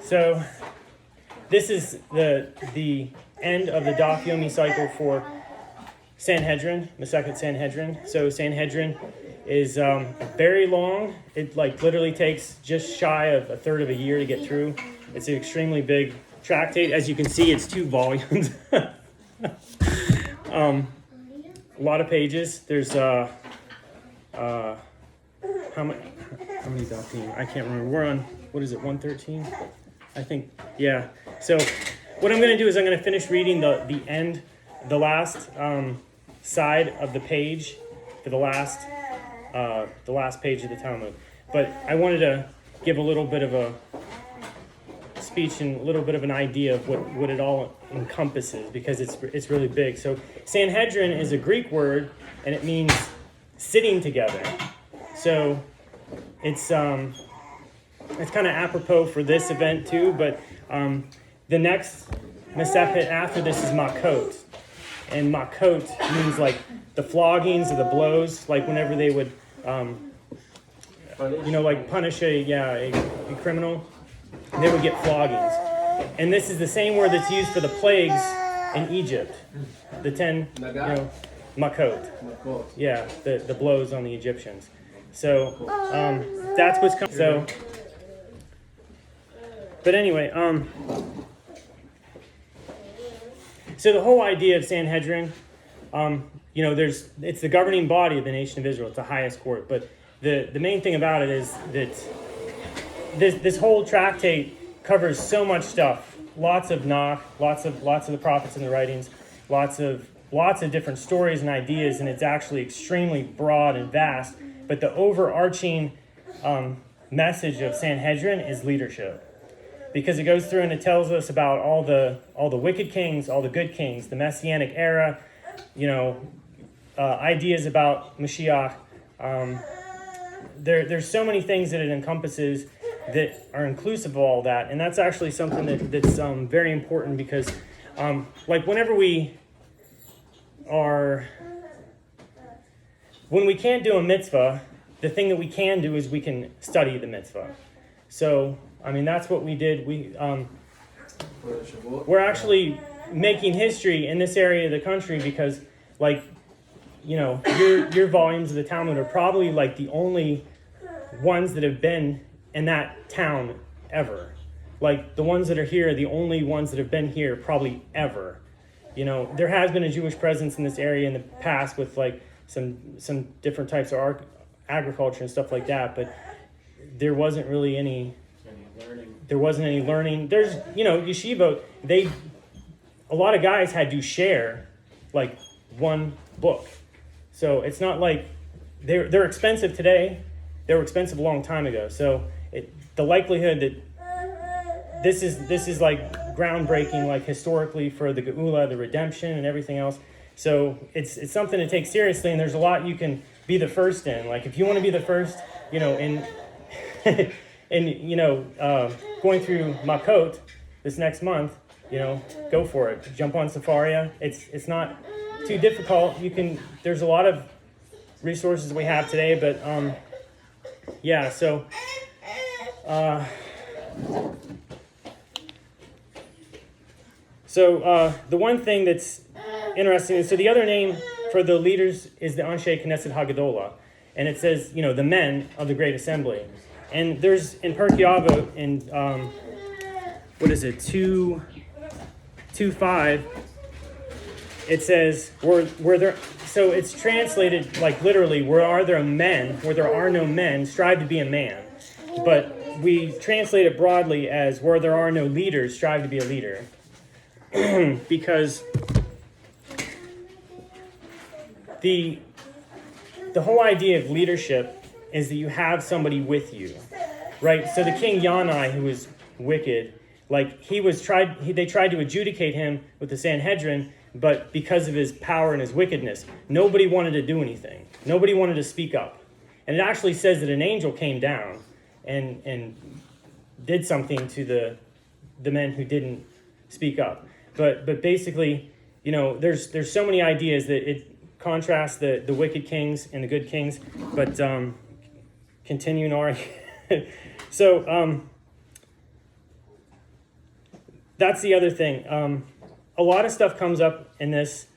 So this is the end of the Daf Yomi cycle for Sanhedrin, Masechet Sanhedrin. So Sanhedrin is very long. It literally takes just shy of a third of a year to get through. It's an extremely big tractate. As you can see, it's 2 volumes. A lot of pages. There's how many Dafim? I can't remember. We're on, what is it, 113? I think, yeah. So what I'm going to do is I'm going to finish reading the last side of the page for the last page of the Talmud. But I wanted to give a little bit of a speech and a little bit of an idea of what it all encompasses, because it's really big. So Sanhedrin is a Greek word, and it means sitting together. So it's kind of apropos for this event too, but the next Masechet after this is Makot. And Makot means like the floggings or the blows, like whenever they would, punish a criminal, they would get floggings. And this is the same word that's used for the plagues in Egypt. The 10, Makot. Yeah, the blows on the Egyptians. So that's what's coming. So, but anyway, so the whole idea of Sanhedrin, it's the governing body of the nation of Israel. It's the highest court. But the main thing about it is that this whole tractate covers so much stuff. Lots of Nach, lots of the prophets and the writings, lots of different stories and ideas, and it's actually extremely broad and vast. But the overarching message of Sanhedrin is leadership, because it goes through and it tells us about all the wicked kings, all the good kings, the Messianic era, ideas about Mashiach. There's so many things that it encompasses that are inclusive of all that, and that's actually something that's very important, because whenever when we can't do a mitzvah, the thing that we can do is we can study the mitzvah. So, that's what we did. We're actually making history in this area of the country, because, your volumes of the Talmud are probably the only ones that have been in that town ever. The ones that are here are the only ones that have been here probably ever. There has been a Jewish presence in this area in the past with some different types of agriculture and stuff like that, but there wasn't really any learning. There wasn't any learning. There's, yeshiva, a lot of guys had to share one book. So it's not like they're expensive today. They were expensive a long time ago. So the likelihood that this is groundbreaking, historically, for the Geula, the redemption, and everything else. So it's something to take seriously, and there's a lot you can be the first in. If you want to be the first, in going through Makot this next month, go for it. Jump on Safaria. It's not too difficult. There's a lot of resources we have today, but the one thing that's interesting is, so the other name for the leaders is the Anshe Knesset Hagadola, and it says, the men of the Great Assembly. And there's in Pirkei Avot in 2:5, it says where there. So it's translated literally, where are there men? Where there are no men, strive to be a man. But we translate it broadly as where there are no leaders, strive to be a leader. Because the whole idea of leadership is that you have somebody with you, right? So the king Yanai, who was wicked, they tried to adjudicate him with the Sanhedrin, but because of his power and his wickedness, nobody wanted to do anything. Nobody wanted to speak up. And it actually says that an angel came down and did something to the men who didn't speak up. But basically, there's so many ideas that it contrasts the wicked kings and the good kings. But continuing our So that's the other thing. A lot of stuff comes up in this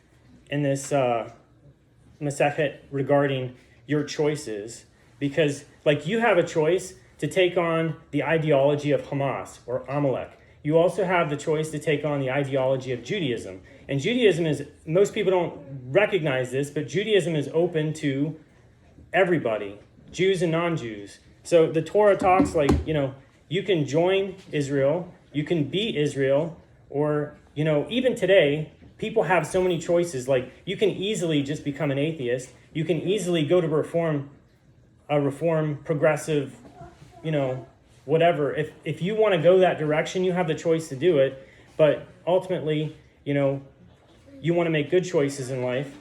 Masechet regarding your choices, because like you have a choice to take on the ideology of Hamas or Amalek. You also have the choice to take on the ideology of Judaism. And Judaism is, most people don't recognize this, but Judaism is open to everybody, Jews and non-Jews. So the Torah talks like, you can join Israel, you can be Israel, or, even today, people have so many choices. Like, you can easily just become an atheist. You can easily go to a reform, progressive, whatever. If you want to go that direction, you have the choice to do it. But ultimately, you want to make good choices in life.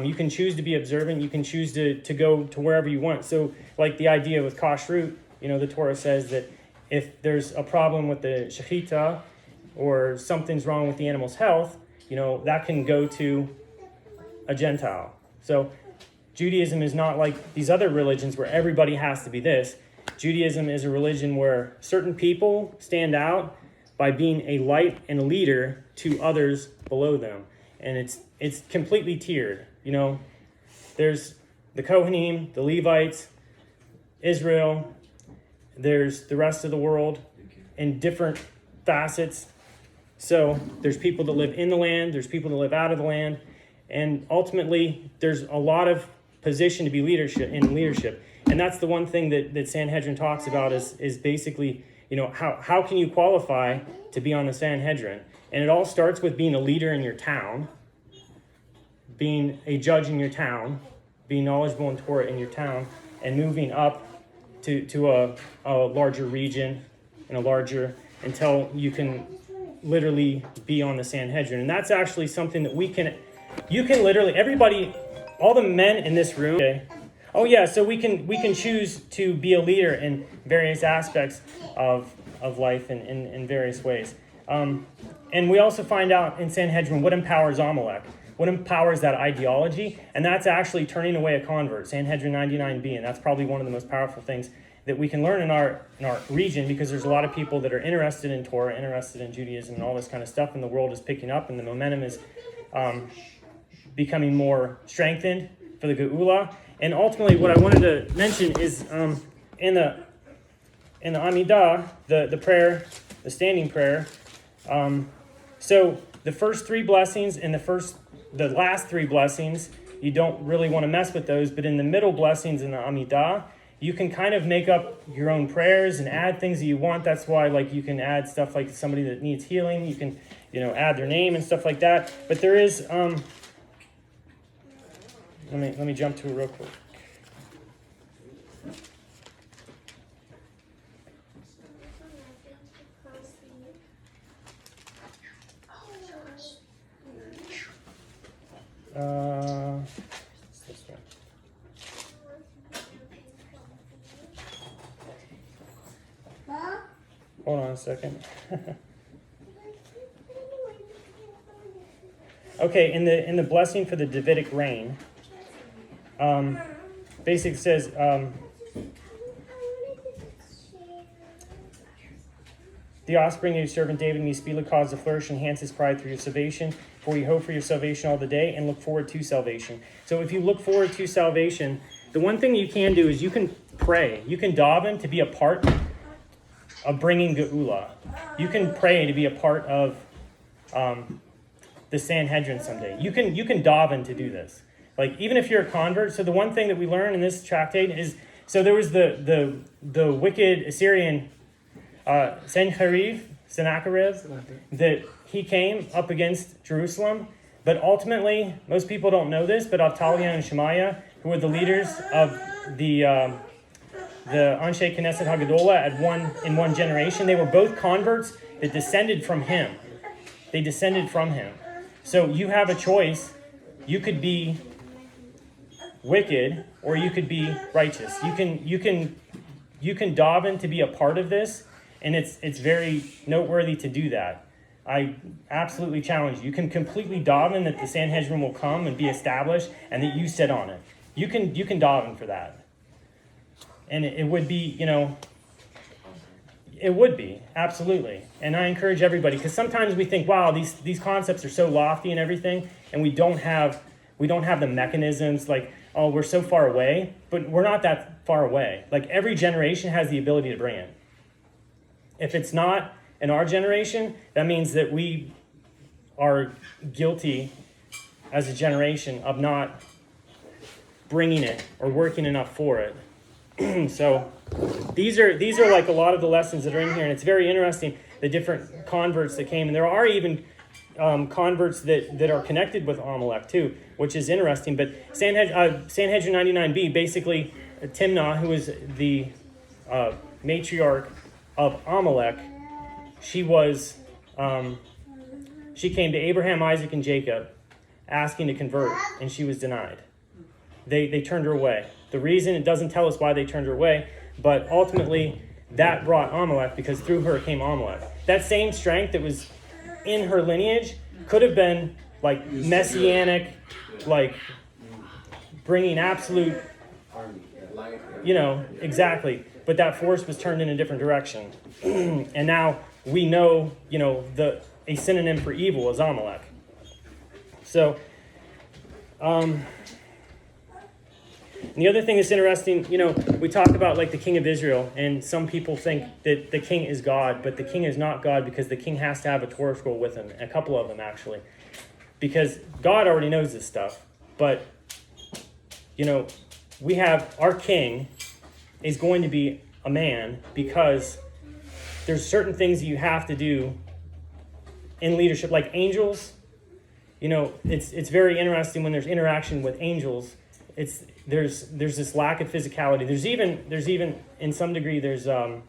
You can choose to be observant. You can choose to go to wherever you want. So like the idea with kashrut, the Torah says that if there's a problem with the shechita or something's wrong with the animal's health, that can go to a Gentile. So Judaism is not like these other religions where everybody has to be this. Judaism is a religion where certain people stand out by being a light and a leader to others below them. And it's completely tiered. There's the Kohanim, the Levites, Israel, there's the rest of the world in different facets. So there's people that live in the land, there's people that live out of the land, and ultimately there's a lot of position to be leadership. And that's the one thing that Sanhedrin talks about is basically, how can you qualify to be on the Sanhedrin? And it all starts with being a leader in your town, being a judge in your town, being knowledgeable in Torah in your town, and moving up to a larger region and until you can literally be on the Sanhedrin. And that's actually something that you can literally, everybody, all the men in this room, okay, oh yeah, so we can choose to be a leader in various aspects of life in various ways. And we also find out in Sanhedrin what empowers Amalek, what empowers that ideology, and that's actually turning away a convert, Sanhedrin 99b, and that's probably one of the most powerful things that we can learn in our region, because there's a lot of people that are interested in Torah, interested in Judaism and all this kind of stuff, and the world is picking up and the momentum is becoming more strengthened for the Geula. And ultimately what I wanted to mention is in the Amidah, the prayer, the standing prayer, so the first three blessings and the last three blessings, you don't really want to mess with those, but in the middle blessings in the Amidah, you can kind of make up your own prayers and add things that you want. That's why you can add stuff like somebody that needs healing, you can add their name and stuff like that. But there is let me jump to it real quick. This one. Hold on a second. Okay, in the blessing for the Davidic reign, basically says, the offspring of your servant David may speedily cause to flourish and enhance his pride through your salvation, for you hope for your salvation all the day and look forward to salvation. So if you look forward to salvation, the one thing you can do is you can pray. You can daven to be a part of bringing Geula. You can pray to be a part of the Sanhedrin someday. You can daven to do this. Like, even if you're a convert. So the one thing that we learn in this tractate is, so there was the wicked Assyrian Sennacherib, that he came up against Jerusalem. But ultimately, most people don't know this, but Avtaliah and Shemaiah, who were the leaders of the Anshe Knesset Hagadola in one generation, they were both converts that descended from him. They descended from him. So you have a choice. You could be wicked or you could be righteous. You can daven to be a part of this, and it's very noteworthy to do that. I absolutely challenge you. You can completely daven that the Sanhedrin will come and be established and that you sit on it. You can daven for that. And it would be, It would be, absolutely. And I encourage everybody, because sometimes we think, wow, these concepts are so lofty and everything, and we don't have the mechanisms, like, oh, we're so far away, but we're not that far away. Like, every generation has the ability to bring it. If it's not in our generation, that means that we are guilty as a generation of not bringing it or working enough for it. So these are like a lot of the lessons that are in here, and it's very interesting, the different converts that came. And there are even converts that are connected with Amalek too, which is interesting. But Sanhedrin 99b, basically Timnah, who is the matriarch of Amalek, she came to Abraham, Isaac, and Jacob asking to convert, and she was denied. They turned her away. The reason, it doesn't tell us why they turned her away, but ultimately that brought Amalek, because through her came Amalek. That same strength that was in her lineage could have been like messianic, like bringing absolute, exactly. But that force was turned in a different direction. And now we know, a synonym for evil is Amalek. So, and the other thing that's interesting, we talk about like the king of Israel, and some people think that the king is God, but the king is not God, because the king has to have a Torah scroll with him, a couple of them actually, because God already knows this stuff. But, we have our king is going to be a man, because there's certain things that you have to do in leadership, like angels. It's very interesting when there's interaction with angels. There's this lack of physicality. There's even in some degree there's certain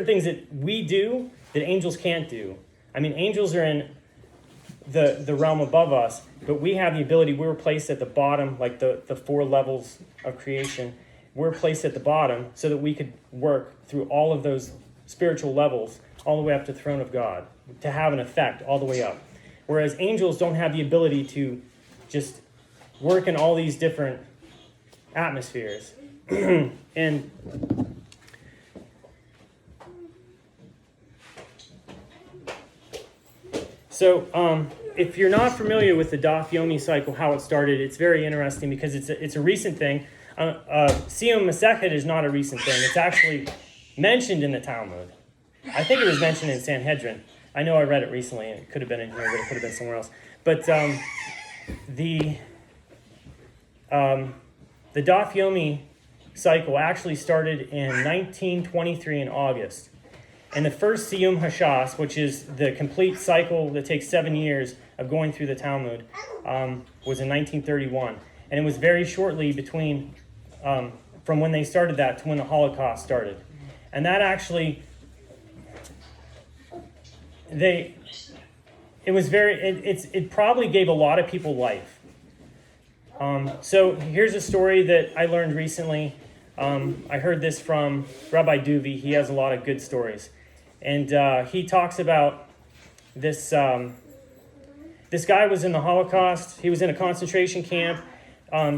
things that we do that angels can't do. I mean, angels are in the realm above us, but we have the ability. We were placed at the bottom, like the 4 levels of creation. We're placed at the bottom so that we could work through all of those spiritual levels all the way up to the throne of God, to have an effect all the way up. Whereas angels don't have the ability to just work in all these different atmospheres. And so if you're not familiar with the Yomi cycle, how it started, it's very interesting because it's a recent thing. Siyum Shiur is not a recent thing. It's actually mentioned in the Talmud. I think it was mentioned in Sanhedrin. I know I read it recently, and it could have been in here, but it could have been somewhere else. But the Yomi cycle actually started in 1923 in August. And the first Siyum Hashas, which is the complete cycle that takes 7 years of going through the Talmud, was in 1931. And it was very shortly between, from when they started that to when the Holocaust started. And that actually, it probably gave a lot of people life. So here's a story that I learned recently. I heard this from Rabbi Duvi. He has a lot of good stories. And he talks about this guy was in the Holocaust. He was in a concentration camp.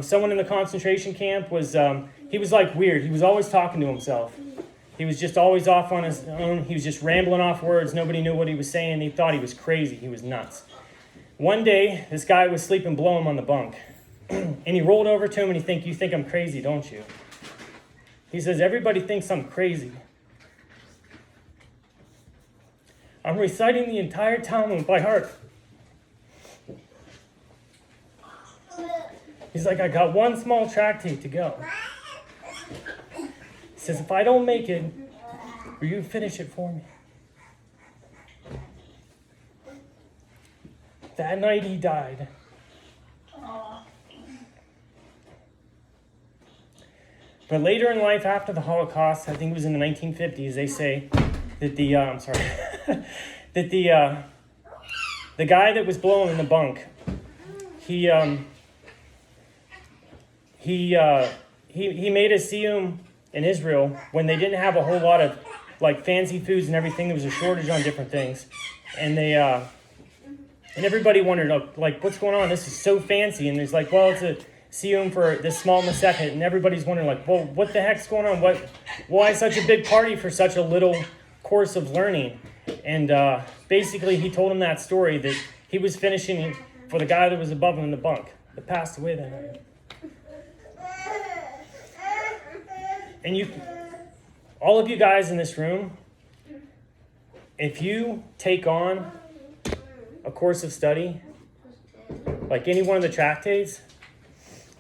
Someone in the concentration camp was, he was like weird. He was always talking to himself. He was just always off on his own. He was just rambling off words. Nobody knew what he was saying. He thought he was crazy. He was nuts. One day, this guy was sleeping below him on the bunk. And he rolled over to him and you think I'm crazy, don't you? He says, everybody thinks I'm crazy. I'm reciting the entire Talmud by heart. He's like, I got one small tractate to go. He says, if I don't make it, will you finish it for me? That night he died. But later in life, after the Holocaust, I think it was in the 1950s, they say that that the guy that was blowing in the bunk, he made a siyum in Israel when they didn't have a whole lot of like fancy foods and everything. There was a shortage on different things, and they and everybody wondered like, what's going on? This is so fancy. And he's like, well, it's a Siyum for this small Masechet, and everybody's wondering, like, well, what the heck's going on? Why such a big party for such a little course of learning? And basically, he told him that story that he was finishing for the guy that was above him in the bunk that passed away that night. And all of you guys in this room, if you take on a course of study, like any one of the tractates,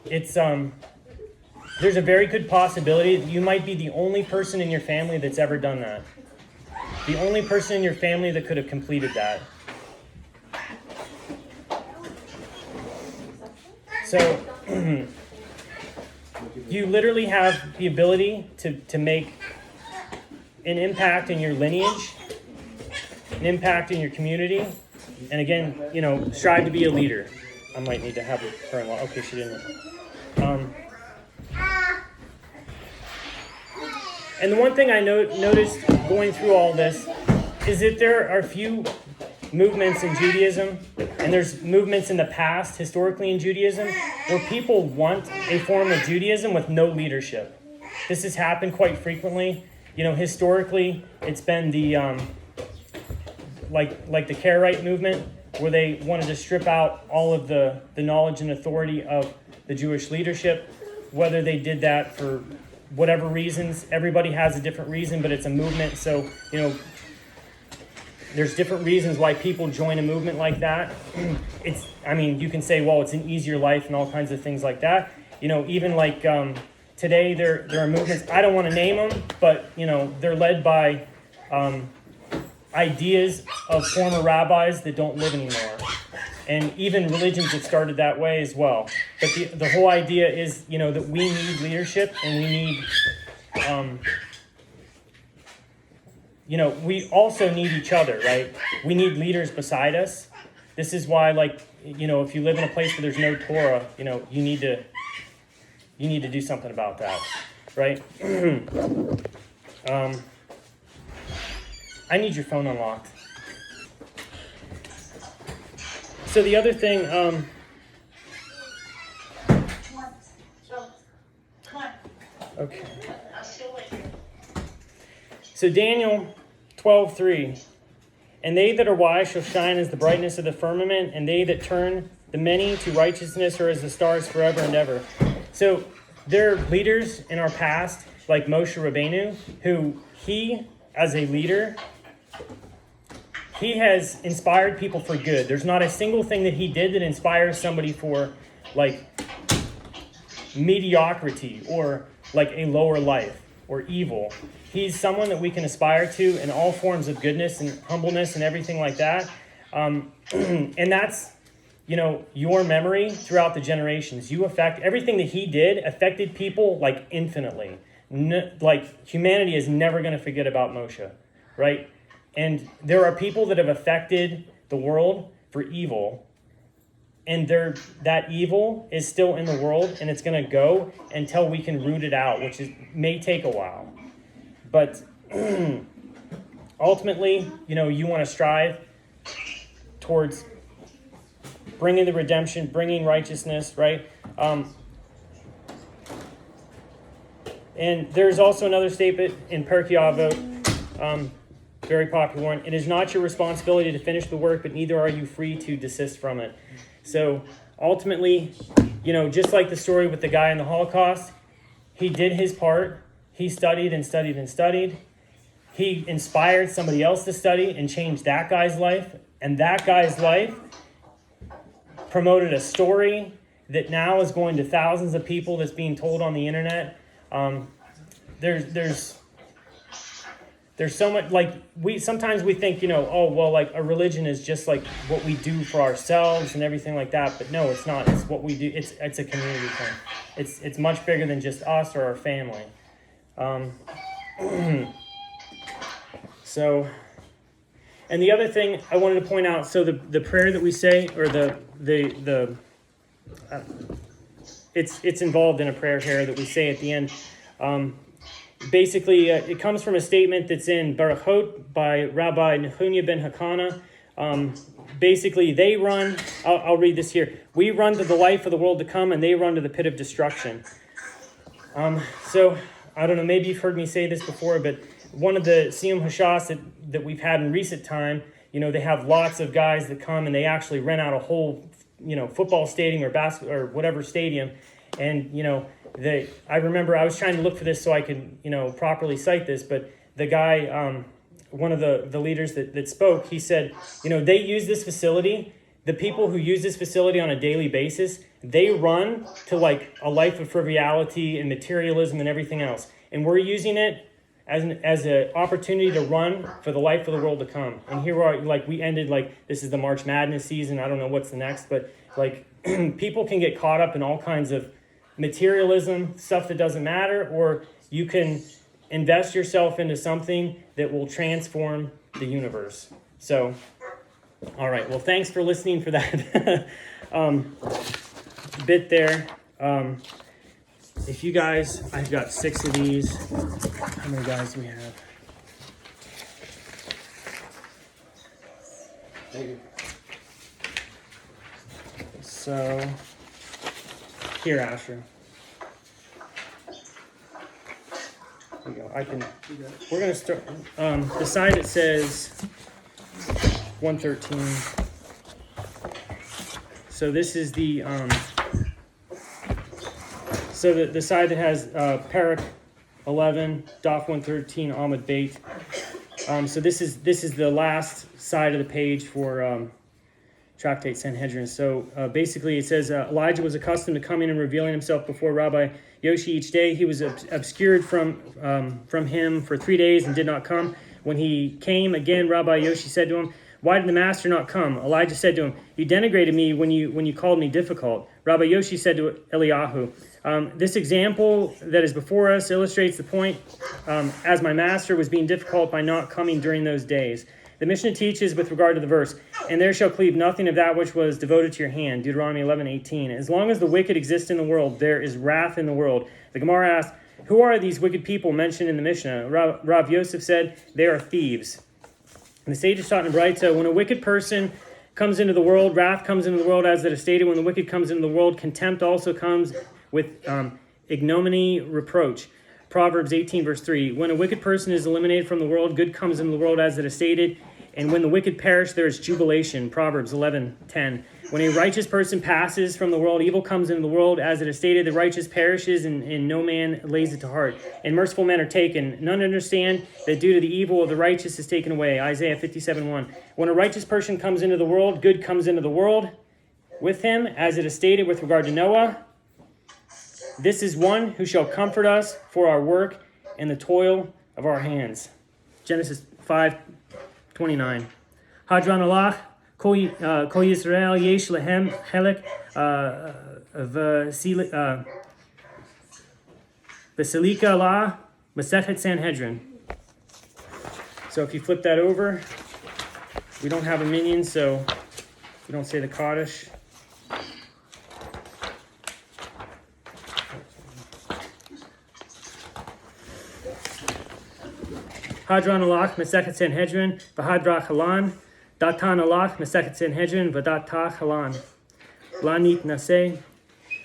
it's there's a very good possibility that you might be the only person in your family that's ever done that. The only person in your family that could have completed that. So you literally have the ability to make an impact in your lineage, an impact in your community, and again, strive to be a leader. I might need to have her in law. Okay, she didn't. And the one thing I noticed going through all this is that there are a few movements in Judaism, and there's movements in the past, historically in Judaism, where people want a form of Judaism with no leadership. This has happened quite frequently. Historically, it's been the like the Karaite movement, where they wanted to strip out all of the knowledge and authority of the Jewish leadership. Whether they did that for whatever reasons, everybody has a different reason, but it's a movement. So, there's different reasons why people join a movement like that. You can say, well, it's an easier life and all kinds of things like that. Even like today, there are movements, I don't want to name them, but, they're led by ideas of former rabbis that don't live anymore. And even religions that started that way as well. But the whole idea is, that we need leadership, and we need, we also need each other, right? We need leaders beside us. This is why, if you live in a place where there's no Torah, you need to do something about that, right? I need your phone unlocked. So the other thing, okay. So Daniel 12:3, and they that are wise shall shine as the brightness of the firmament, and they that turn the many to righteousness are as the stars forever and ever. So there are leaders in our past, like Moshe Rabbeinu, who he, as a leader, he has inspired people for good. There's not a single thing that he did that inspires somebody for, mediocrity or, a lower life or evil. He's someone that we can aspire to in all forms of goodness and humbleness and everything like that. And that's, your memory throughout the generations. Everything that he did affected people, infinitely. Humanity is never going to forget about Moshe, right? And there are people that have affected the world for evil, and that evil is still in the world, and it's going to go until we can root it out, which may take a while. But ultimately, you want to strive towards bringing the redemption, bringing righteousness, right? And there's also another statement in Pirkei Avot, very popular one. It is not your responsibility to finish the work, but neither are you free to desist from it. So ultimately, just like the story with the guy in the Holocaust, he did his part. He studied and studied and studied. He inspired somebody else to study and changed that guy's life. And that guy's life promoted a story that now is going to thousands of people that's being told on the internet. There's so much, sometimes we think, a religion is just what we do for ourselves and everything like that. But no, it's not. It's what we do. It's a community thing. It's much bigger than just us or our family. So, and the other thing I wanted to point out, so the prayer that we say, or it's involved in a prayer here that we say at the end. Basically, it comes from a statement that's in Barachot by Rabbi Nehunya ben Hakana. basically they run, I'll read this here. We run to the life of the world to come, and they run to the pit of destruction. So, I don't know, maybe you've heard me say this before, but one of the Siyum Shiur that we've had in recent time, they have lots of guys that come and they actually rent out a whole, football stadium or basketball or whatever stadium. And, I remember I was trying to look for this so I could, properly cite this, but the guy, one of the leaders that spoke, he said, they use this facility. The people who use this facility on a daily basis, they run to like a life of frivolity and materialism and everything else. And we're using it as an opportunity to run for the life of the world to come. And here we are, like we ended, like this is the March Madness season. I don't know what's the next, but like people can get caught up in all kinds of materialism, stuff that doesn't matter, or you can invest yourself into something that will transform the universe. So, all right. Well, thanks for listening for that bit there. If you guys, I've got 6 of these. How many guys do we have? So, here, Asher. There you go. We're going to start, the side that says 113. So this is the, the side that has Parak 11, Daf 113, Amud Beit. So this is the last side of the page for Tractate Sanhedrin. So basically it says Elijah was accustomed to coming and revealing himself before Rabbi Yoshi each day. He was obscured from him for 3 days and did not come. When he came again, Rabbi Yoshi said to him, "Why did the master not come?" Elijah said to him, "You denigrated me when you called me difficult." Rabbi Yoshi said to Eliyahu, "This example that is before us illustrates the point, as my master was being difficult by not coming during those days." The Mishnah teaches with regard to the verse, "And there shall cleave nothing of that which was devoted to your hand," Deuteronomy 11:18. As long as the wicked exist in the world, there is wrath in the world. The Gemara asked, "Who are these wicked people mentioned in the Mishnah?" Rav Yosef said, "They are thieves." And the sages taught in Braita, when a wicked person comes into the world, wrath comes into the world, as it is stated. When the wicked comes into the world, contempt also comes with ignominy, reproach. Proverbs 18, verse 3. When a wicked person is eliminated from the world, good comes into the world, as it is stated. And when the wicked perish, there is jubilation. Proverbs 11:10. When a righteous person passes from the world, evil comes into the world, as it is stated. The righteous perishes, and no man lays it to heart. And merciful men are taken. None understand that due to the evil of the righteous is taken away. Isaiah 57:1. When a righteous person comes into the world, good comes into the world with him, as it is stated with regard to Noah. This is one who shall comfort us for our work and the toil of our hands. Genesis 5:29. Hadran Allah, Kol Yisrael Yesh Lehem Helek Vasilika La Masechet Sanhedrin. So if you flip that over, we don't have a minion, so we don't say the Kaddish. Hadran Alach, Masechet Sanhedrin, V'Hadrach Halan, Datan Alach, Masechet Sanhedrin, V'Datach Halan, Lanit Naseh,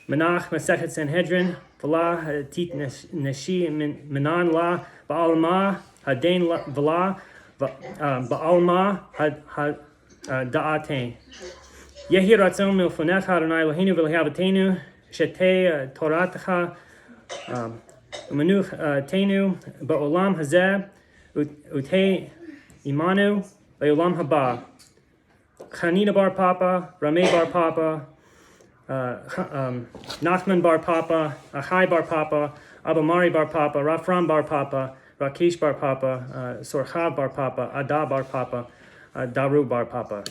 Menach, Masechet Sanhedrin, V'la Tit Nashi, Menan La, Ba'alma, Hadain V'la, Ba'alma, Da'ate. Yehi Ratzon Milfonecha, Adonai Eloheinu V'Lehavatenu, Shetei Toratacha, Manuch Tenu, Ba'olam Hazeh, Utei Imanu, Leolam Haba, Chanina Bar Papa, Rameh Bar Papa, Nachman Bar Papa, Achai Bar Papa, Abamari Bar Papa, Rafram Bar Papa, Rakesh Bar Papa, Sorchav Bar Papa, Ada Bar Papa, Daru Bar Papa.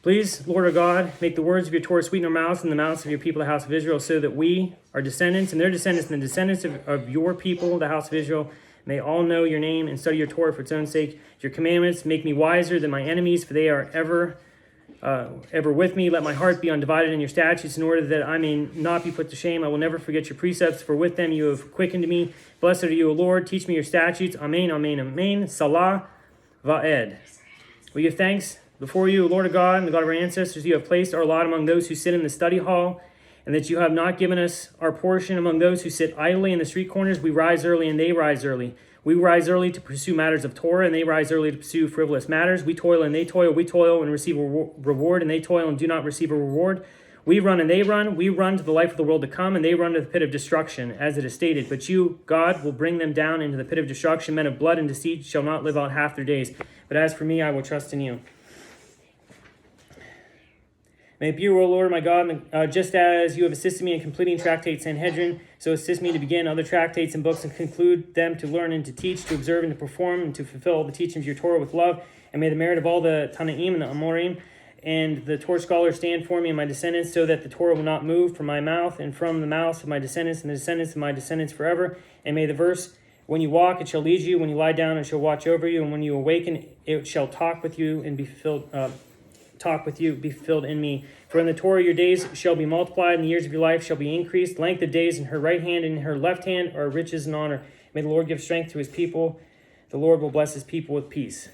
Please, Lord our God, make the words of your Torah sweet in our mouths and the mouths of your people, the house of Israel, so that we, our descendants, and their descendants, and the descendants of your people, the house of Israel, may all know your name and study your Torah for its own sake. Your commandments make me wiser than my enemies, for they are ever with me. Let my heart be undivided in your statutes, in order that I may not be put to shame. I will never forget your precepts, for with them you have quickened me. Blessed are you, O Lord. Teach me your statutes. Amen, amen, amen. Salah. Va'ed. We give thanks before you, Lord of God, and the God of our ancestors. You have placed our lot among those who sit in the study hall, and that you have not given us our portion among those who sit idly in the street corners. We rise early, and they rise early. We rise early to pursue matters of Torah, and they rise early to pursue frivolous matters. We toil, and they toil. We toil and receive a reward, and they toil and do not receive a reward. We run, and they run. We run to the life of the world to come, and they run to the pit of destruction, as it is stated. But you, God, will bring them down into the pit of destruction. Men of blood and deceit shall not live out half their days. But as for me, I will trust in you. May it be, O Lord, my God, just as you have assisted me in completing tractate Sanhedrin, so assist me to begin other tractates and books and conclude them, to learn and to teach, to observe and to perform, and to fulfill all the teachings of your Torah with love. And may the merit of all the Tanaim and the Amorim and the Torah scholars stand for me and my descendants, so that the Torah will not move from my mouth and from the mouths of my descendants and the descendants of my descendants forever. And may the verse, when you walk, it shall lead you. When you lie down, it shall watch over you. And when you awaken, it shall talk with you and be fulfilled. Be fulfilled in me. For in the Torah your days shall be multiplied, and the years of your life shall be increased. Length of days in her right hand and in her left hand are riches and honor. May the Lord give strength to his people. The Lord will bless his people with peace.